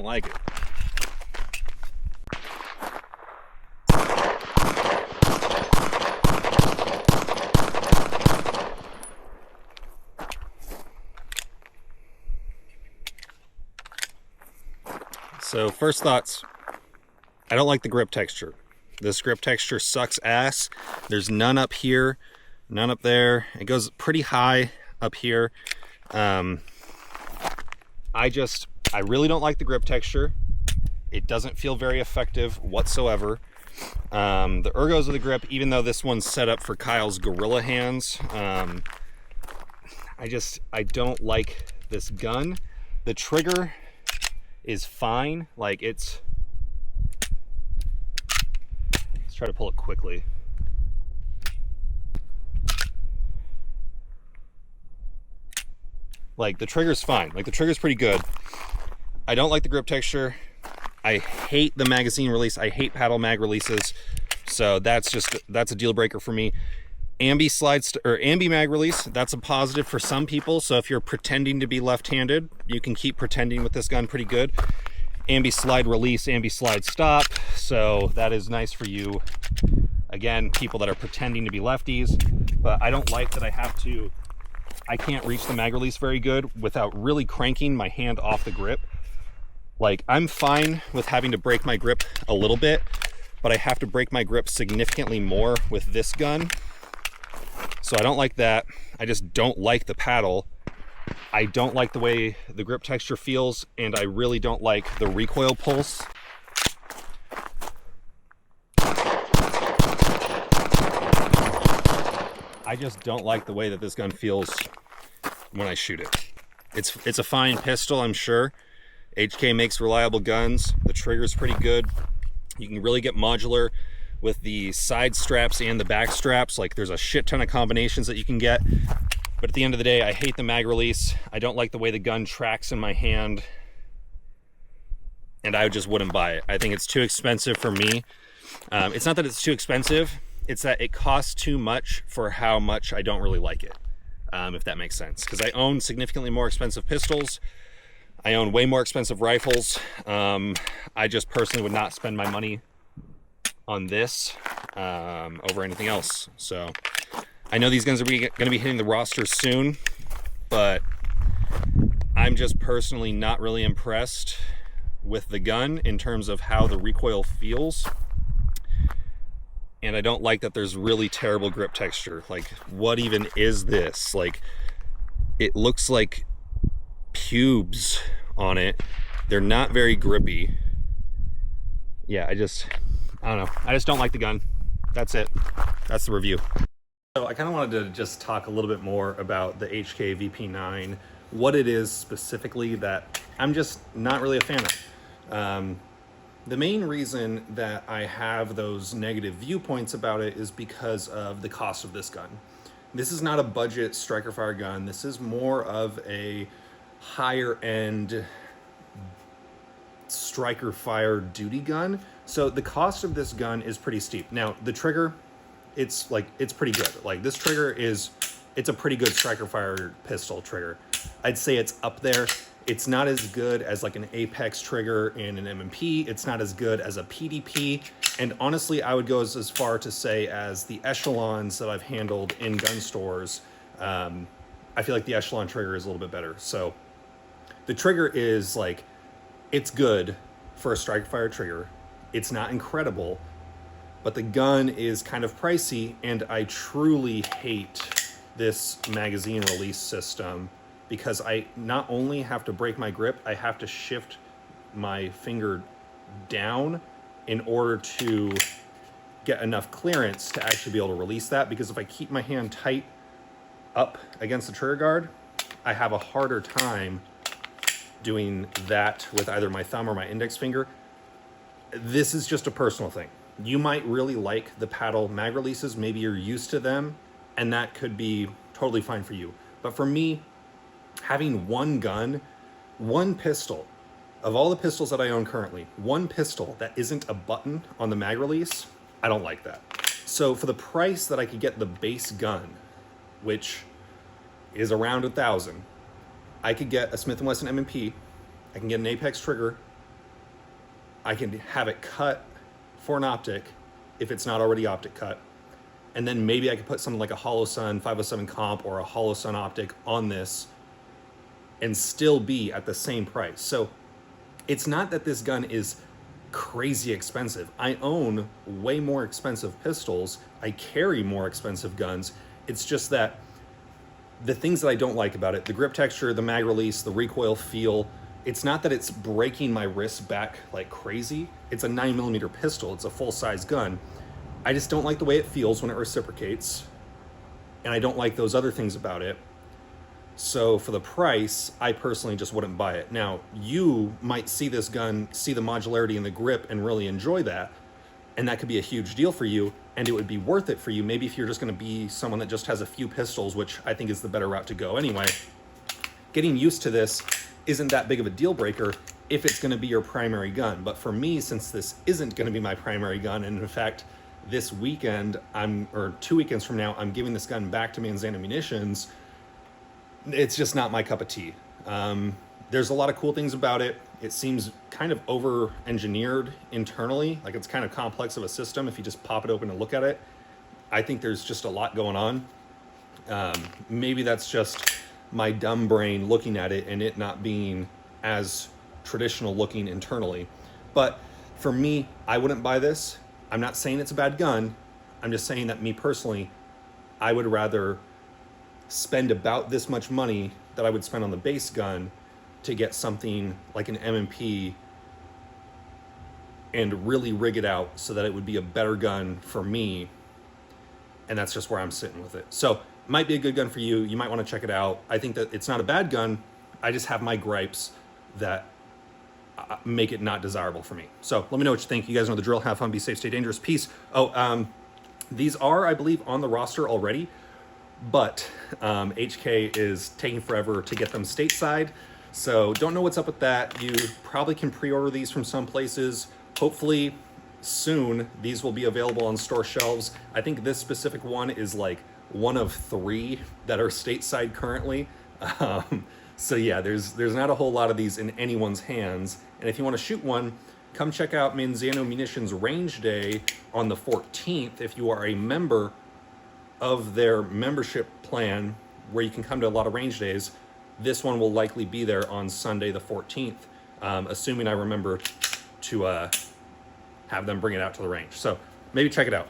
like it. So first thoughts, I don't like the grip texture. This grip texture sucks ass. There's none up here, none up there. It goes pretty high up here. I really don't like the grip texture. It doesn't feel very effective whatsoever. The ergos of the grip, even though this one's set up for Kyle's gorilla hands, I don't like this gun. The trigger is fine. Like let's try to pull it quickly. Like the trigger's fine. Like the trigger's pretty good. I don't like the grip texture. I hate the magazine release. I hate paddle mag releases. So that's a deal breaker for me. Ambi mag release, that's a positive for some people. So if you're pretending to be left-handed, you can keep pretending with this gun pretty good. Ambi slide release, ambi slide stop. So that is nice for you. Again, people that are pretending to be lefties, but I don't like that I can't reach the mag release very good without really cranking my hand off the grip. Like I'm fine with having to break my grip a little bit, but I have to break my grip significantly more with this gun. So I don't like that. I just don't like the paddle. I don't like the way the grip texture feels, and I really don't like the recoil pulse. I just don't like the way that this gun feels when I shoot it. It's a fine pistol, I'm sure. HK makes reliable guns. The trigger's pretty good. You can really get modular with the side straps and the back straps. Like there's a shit ton of combinations that you can get. But at the end of the day, I hate the mag release. I don't like the way the gun tracks in my hand. And I just wouldn't buy it. I think it's too expensive for me. It's not that it's too expensive. It's that it costs too much for how much I don't really like it. If that makes sense. Because I own significantly more expensive pistols. I own way more expensive rifles. I just personally would not spend my money on this over anything else. So I know these guns are going to be hitting the roster soon, but I'm just personally not really impressed with the gun in terms of how the recoil feels. And I don't like that there's really terrible grip texture. Like, what even is this? Like, it looks like pubes on it. They're not very grippy. Yeah, I don't know. I just don't like the gun. That's it. That's the review. So I kind of wanted to just talk a little bit more about the HK VP9, what it is specifically that I'm just not really a fan of. The main reason that I have those negative viewpoints about it is because of the cost of this gun. This is not a budget striker fire gun. This is more of a higher end striker fire duty gun. So the cost of this gun is pretty steep. Now the trigger, it's pretty good. Like this trigger it's a pretty good striker fire pistol trigger. I'd say it's up there. It's not as good as like an Apex trigger in an M&P. It's not as good as a PDP. And honestly, I would go as far to say as the Echelons that I've handled in gun stores. I feel like the Echelon trigger is a little bit better. So the trigger is like, it's good for a striker fire trigger. It's not incredible, but the gun is kind of pricey, and I truly hate this magazine release system because I not only have to break my grip, I have to shift my finger down in order to get enough clearance to actually be able to release that. Because if I keep my hand tight up against the trigger guard, I have a harder time doing that with either my thumb or my index finger. This is just a personal thing. You might really like the paddle mag releases. Maybe you're used to them, and that could be totally fine for you. But for me, having one gun, one pistol, of all the pistols that I own currently, one pistol that isn't a button on the mag release, I don't like that. So for the price that I could get the base gun, which is around $1,000, I could get a Smith & Wesson M&P, I can get an Apex trigger, I can have it cut for an optic if it's not already optic cut. And then maybe I could put something like a Holosun 507 comp or a Holosun optic on this and still be at the same price. So it's not that this gun is crazy expensive. I own way more expensive pistols. I carry more expensive guns. It's just that the things that I don't like about it, the grip texture, the mag release, the recoil feel, it's not that it's breaking my wrist back like crazy. It's a 9mm pistol. It's a full-size gun. I just don't like the way it feels when it reciprocates. And I don't like those other things about it. So for the price, I personally just wouldn't buy it. Now, you might see this gun, see the modularity in the grip and really enjoy that. And that could be a huge deal for you. And it would be worth it for you. Maybe if you're just going to be someone that just has a few pistols, which I think is the better route to go anyway. Getting used to this isn't that big of a deal breaker if it's going to be your primary gun. But for me, since this isn't going to be my primary gun, and in fact, this weekend, or 2 weekends from now, I'm giving this gun back to Manzano Munitions, it's just not my cup of tea. There's a lot of cool things about it. It seems kind of over-engineered internally, like it's kind of complex of a system if you just pop it open and look at it. I think there's just a lot going on. Maybe that's just my dumb brain looking at it and it not being as traditional looking internally. But for me, I wouldn't buy this. I'm not saying it's a bad gun. I'm just saying that me personally, I would rather spend about this much money that I would spend on the base gun to get something like an M&P and really rig it out so that it would be a better gun for me. And that's just where I'm sitting with it. So it might be a good gun for you. You might want to check it out. I think that it's not a bad gun. I just have my gripes that make it not desirable for me. So let me know what you think. You guys know the drill. Have fun, be safe, stay dangerous. Peace. These are, I believe, on the roster already, but HK is taking forever to get them stateside. So don't know what's up with that. You probably can pre-order these from some places. Hopefully soon these will be available on store shelves. I think this specific one is like one of 3 that are stateside currently. So yeah, there's not a whole lot of these in anyone's hands. And if you want to shoot one, come check out Manzano Munitions Range Day on the 14th if you are a member of their membership plan where you can come to a lot of range days. This one will likely be there on Sunday the 14th, assuming I remember to have them bring it out to the range. So maybe check it out.